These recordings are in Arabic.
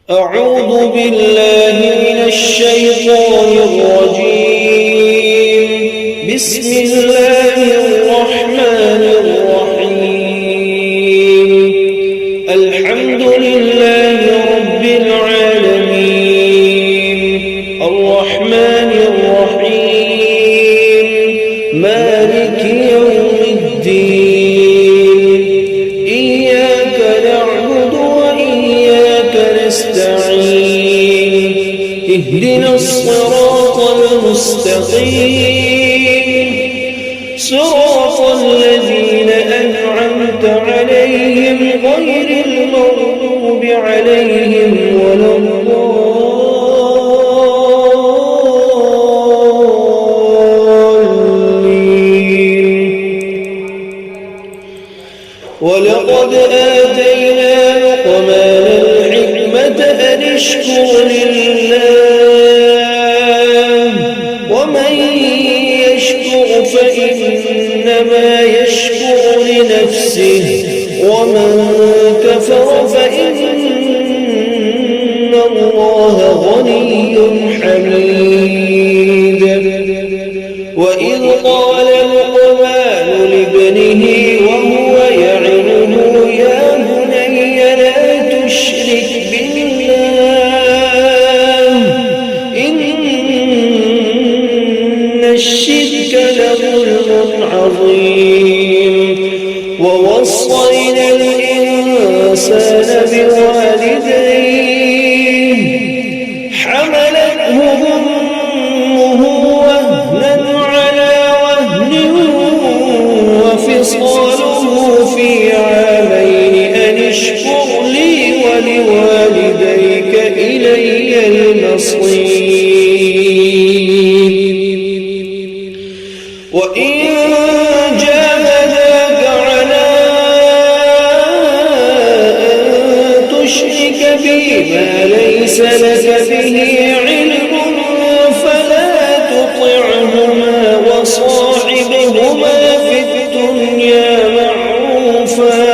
أعوذ بالله من الشيطان الرجيم. بسم الله الرحمن الرحيم. الحمد لله رب العالمين، الرحمن الرحيم، مالك يوم الدين. إياك نعبد وإياك نستعين. اهدنا الصراط المستقيم، صراط الذين أنعمت عليهم غير المغضوب عليهم ولا الضالين. ولقد آتينا لقمان الحكمة أن اشكر لله، ومن يشكر فإنما يشكر لنفسه، ومن كفر فإن الله غني حميد. وإذ قال لقمان لابنه وهو يعظه يا بني لا تشرك بالله إن الشرك لظلم عظيم. ووصينا الإنسان بوالديه حملته أمه وهنا على وهن وفصاله في عامين أن اشكر لي ولوالديك إلي المصير. وإن جاهداك على أن تشرك بي ما ليس لك به علم فلا تطعهما، وصاحبهما في الدنيا معروفا،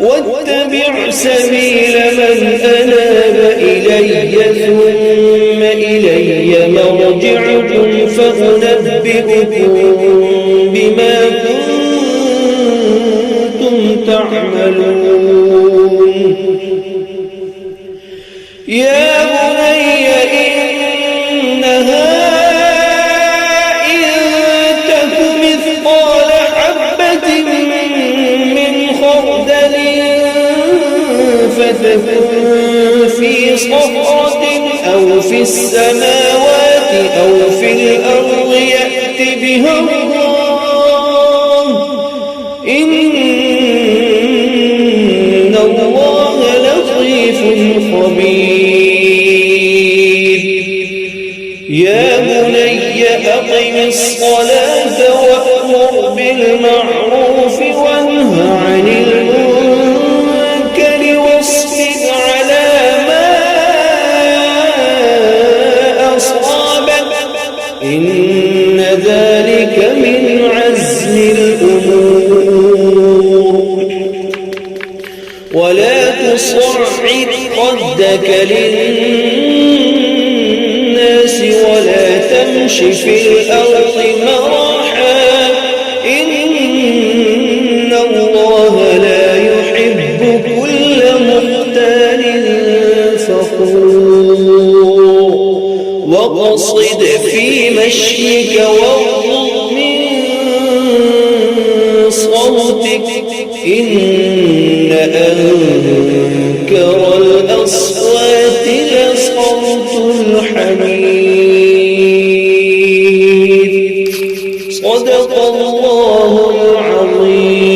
واتبع سبيل من أناب إلي ثم إلي مرجعكم فأنبئكم بما كنتم تعملون. يا بني إنها إن تك مثقال حبة من خردل فتكن في صخرة أو في السماوات أو في الأرض يأت بها الله، إن الله لطيف خبير. يا بني أقم الصلاة وأمر بالمعروف وانه عن المنكر واصبر على ما أصابك، إن ذلك من عزم الأمور. ولا تصعد خدك للناس ولا تمش في الأرض مرحا، إن الله لا يحب كل مختال فخور. واقصد في مشيك واغضض من صوتك، إن أنكر الأصوات لصوت الحمير. صدق الله العظيم.